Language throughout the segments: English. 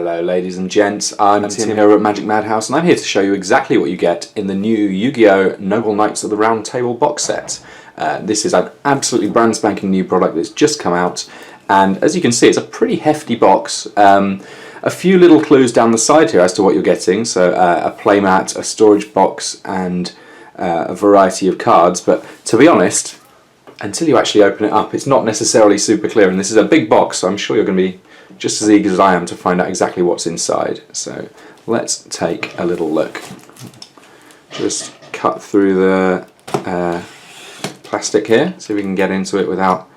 Hello ladies and gents, I'm Tim here at Magic Madhouse and I'm here to show you exactly what you get in the new Yu-Gi-Oh! Noble Knights of the Round Table box set. This is an absolutely brand spanking new product that's just come out, and as you can see it's a pretty hefty box. A few little clues down the side here as to what you're getting, so a playmat, a storage box and a variety of cards, but to be honest, until you actually open it up it's not necessarily super clear, and this is a big box so I'm sure you're going to be just as eager as I am to find out exactly what's inside. So let's take a little look. Just cut through the plastic here, see if we can get into it without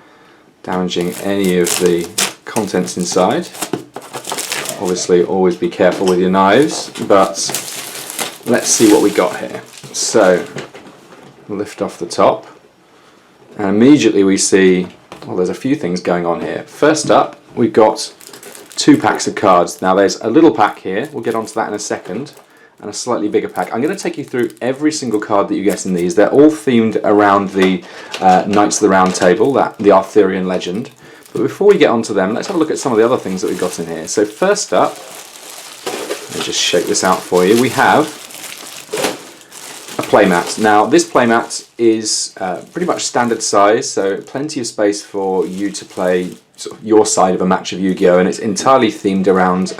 damaging any of the contents inside. Obviously always be careful with your knives, but let's see what we got here. So lift off the top and immediately we see, well, there's a few things going on here. First up we've got 2 packs of cards. Now there's a little pack here, we'll get onto that in a second, and a slightly bigger pack. I'm going to take you through every single card that you get in these. They're all themed around the Knights of the Round Table, the Arthurian legend. But before we get onto them, let's have a look at some of the other things that we've got in here. So first up, let me just shake this out for you, we have a playmat. Now this playmat is pretty much standard size, so plenty of space for you to play sort of your side of a match of Yu-Gi-Oh! And it's entirely themed around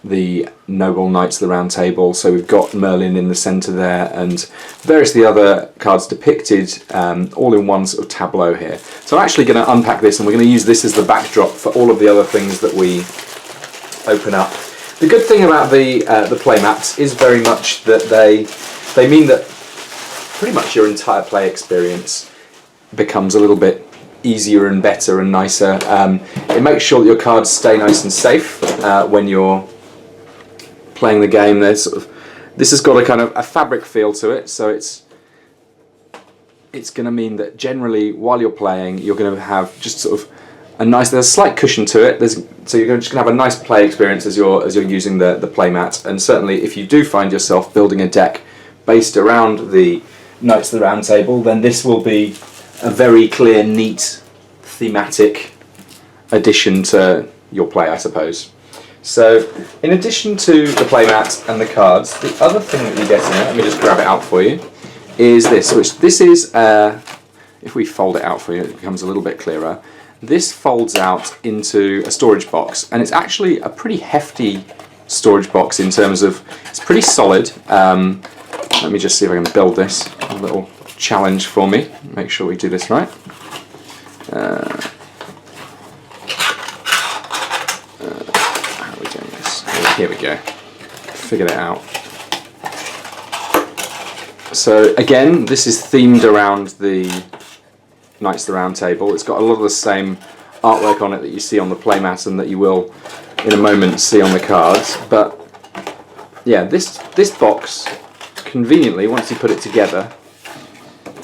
the Noble Knights of the Round Table. So we've got Merlin in the centre there and various of the other cards depicted all in one sort of tableau here. So I'm actually going to unpack this and we're going to use this as the backdrop for all of the other things that we open up. The good thing about the playmats is very much that they mean that pretty much your entire play experience becomes a little bit easier and better and nicer. It makes sure that your cards stay nice and safe when you're playing the game. There's this has got a kind of a fabric feel to it, so it's going to mean that generally while you're playing you're going to have just sort of there's a slight cushion to it. So you're just going to have a nice play experience as you're using the playmat. And certainly if you do find yourself building a deck based around the Knights of the Round Table, then this will be a very clear, neat, thematic addition to your play, I suppose. So, in addition to the playmat and the cards, the other thing that you get in it, let me just grab it out for you, is this, which this is, if we fold it out for you, it becomes a little bit clearer. This folds out into a storage box, and it's actually a pretty hefty storage box in terms of, it's pretty solid. Let me just see if I can build this, a little challenge for me, make sure we do this right. How are we doing this? Here we go, figured it out. So again, this is themed around the Knights of the Round Table. It's got a lot of the same artwork on it that you see on the playmat and that you will in a moment see on the cards, but yeah, this box conveniently, once you put it together,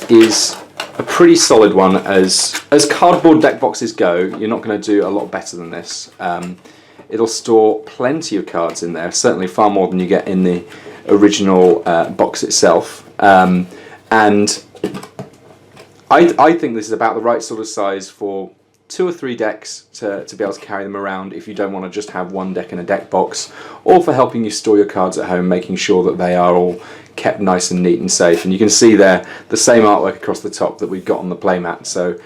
is a pretty solid one. As cardboard deck boxes go, you're not going to do a lot better than this. It'll store plenty of cards in there, certainly far more than you get in the original box itself. And I think this is about the right sort of size for 2 or 3 decks to be able to carry them around if you don't want to just have one deck in a deck box, or for helping you store your cards at home, making sure that they are all kept nice and neat and safe. And you can see there the same artwork across the top that we've got on the playmat. So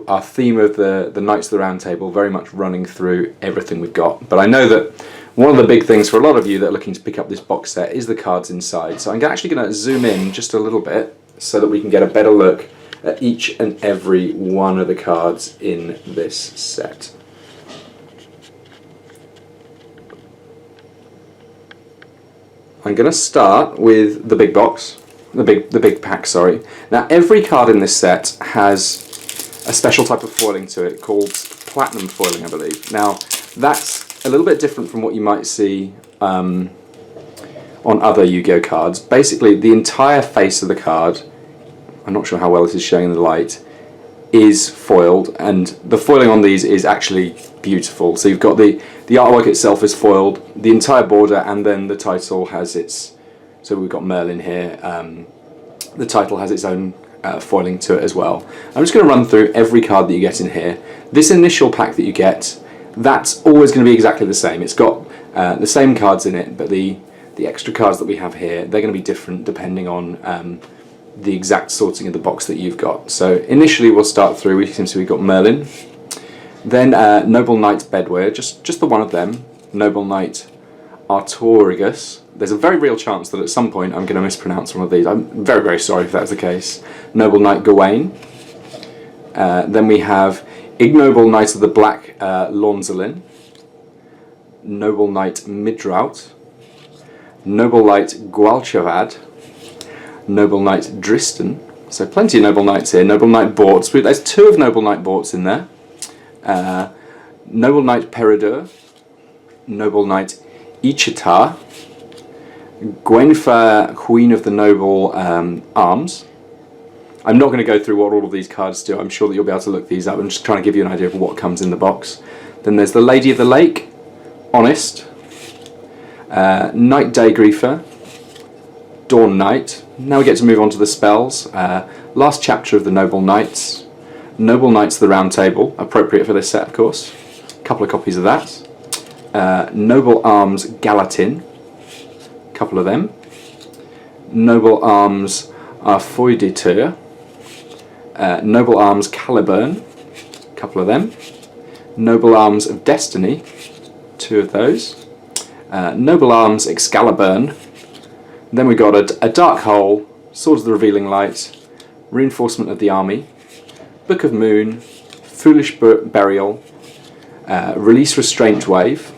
our theme of the Knights of the Round Table very much running through everything we've got. But I know that one of the big things for a lot of you that are looking to pick up this box set is the cards inside. So I'm actually going to zoom in just a little bit so that we can get a better look at each and every one of the cards in this set. I'm going to start with the big box, the big pack, sorry. Now every card in this set has a special type of foiling to it called platinum foiling, I believe. Now that's a little bit different from what you might see on other Yu-Gi-Oh cards. Basically the entire face of the card, I'm not sure how well this is showing in the light, is foiled, and the foiling on these is actually beautiful. So you've got the artwork itself is foiled, the entire border, and then the title has its, so we've got Merlin here, the title has its own foiling to it as well. I'm just going to run through every card that you get in here. This initial pack that you get, that's always going to be exactly the same. It's got The same cards in it, but the extra cards that we have here, they're going to be different depending on the exact sorting of the box that you've got. So initially we'll start through, we can see we've got Merlin, then Noble Knight Bedware, just the one of them, Noble Knight Artorigus. There's a very real chance that at some point I'm going to mispronounce one of these. I'm very, very sorry if that's the case. Noble Knight Gawain. Then we have Ignoble Knight of the Black Launzelin, Noble Knight Midraut, Noble Knight Gualchavad, Noble Knight Dristan. So plenty of Noble Knights here. Noble Knight Borts. There's 2 of Noble Knight Borts in there. Noble Knight Peredur, Noble Knight Ichitar, Gwenfa, Queen of the Noble Arms. I'm not going to go through what all of these cards do. I'm sure that you'll be able to look these up. I'm just trying to give you an idea of what comes in the box. Then there's the Lady of the Lake, Honest, Knight Daygriefer, Dawn Knight. Now we get to move on to the spells. Last chapter of the Noble Knights. Noble Knights of the Round Table, appropriate for this set, of course. A couple of copies of that. Noble Arms Gallatin, a couple of them. Noble Arms Arfoiditur. Noble Arms Caliburn, a couple of them. Noble Arms of Destiny, 2 of those. Noble Arms Excaliburn. Then we got a Dark Hole, Swords of the Revealing Light, Reinforcement of the Army, Book of Moon, Foolish Burial, Release Restraint Wave,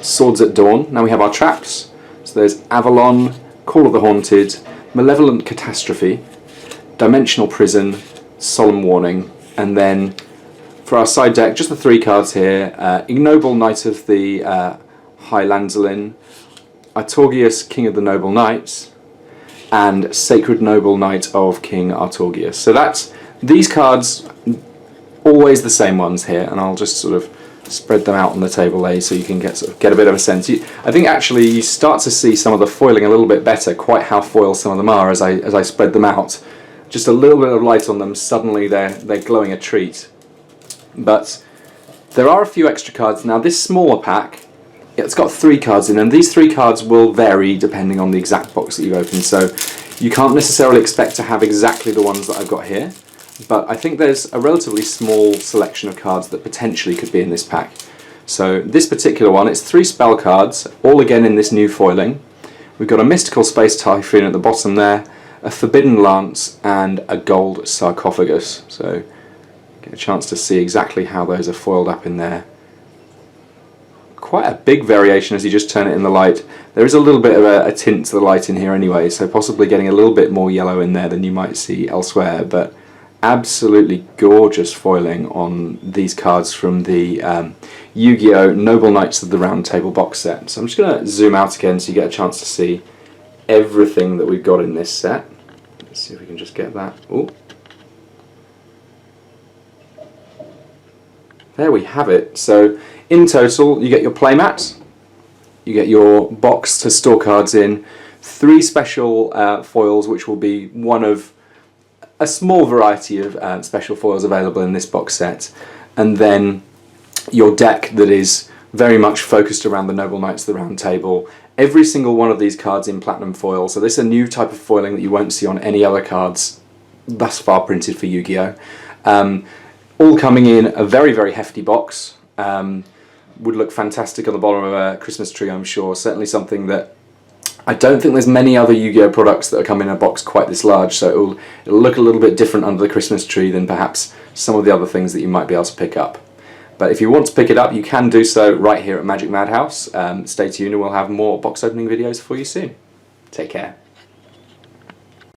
Swords at Dawn. Now we have our traps. So there's Avalon, Call of the Haunted, Malevolent Catastrophe, Dimensional Prison, Solemn Warning, and then for our side deck, just the 3 cards here. Ignoble Knight of the High Lanzelin, Artorgius, King of the Noble Knights, and Sacred Noble Knight of King Artorgius. So that's these cards, always the same ones here, and I'll just sort of spread them out on the table there so you can get a bit of a sense. I think actually you start to see some of the foiling a little bit better, quite how foiled some of them are as I spread them out. Just a little bit of light on them, suddenly they're glowing a treat. But there are a few extra cards. Now this smaller pack, it's got 3 cards in, and these 3 cards will vary depending on the exact box that you've opened, so you can't necessarily expect to have exactly the ones that I've got here, but I think there's a relatively small selection of cards that potentially could be in this pack. So this particular one, it's 3 spell cards, all again in this new foiling. We've got a Mystical Space Typhoon at the bottom there, a Forbidden Lance, and a Gold Sarcophagus. So get a chance to see exactly how those are foiled up in there. Quite a big variation as you just turn it in the light. There is a little bit of a tint to the light in here anyway, so possibly getting a little bit more yellow in there than you might see elsewhere, but absolutely gorgeous foiling on these cards from the Yu-Gi-Oh! Noble Knights of the Round Table box set. So I'm just going to zoom out again so you get a chance to see everything that we've got in this set. Let's see if we can just get that. Ooh. There we have it. So in total you get your playmat, you get your box to store cards in, 3 special foils which will be one of a small variety of special foils available in this box set, and then your deck that is very much focused around the Noble Knights of the Round Table. Every single one of these cards in platinum foil, so this is a new type of foiling that you won't see on any other cards thus far printed for Yu-Gi-Oh! All coming in a very, very hefty box. Would look fantastic on the bottom of a Christmas tree, I'm sure. Certainly something that I don't think there's many other Yu-Gi-Oh! Products that come in a box quite this large, so it'll look a little bit different under the Christmas tree than perhaps some of the other things that you might be able to pick up. But if you want to pick it up, you can do so right here at Magic Madhouse. Stay tuned and we'll have more box opening videos for you soon. Take care.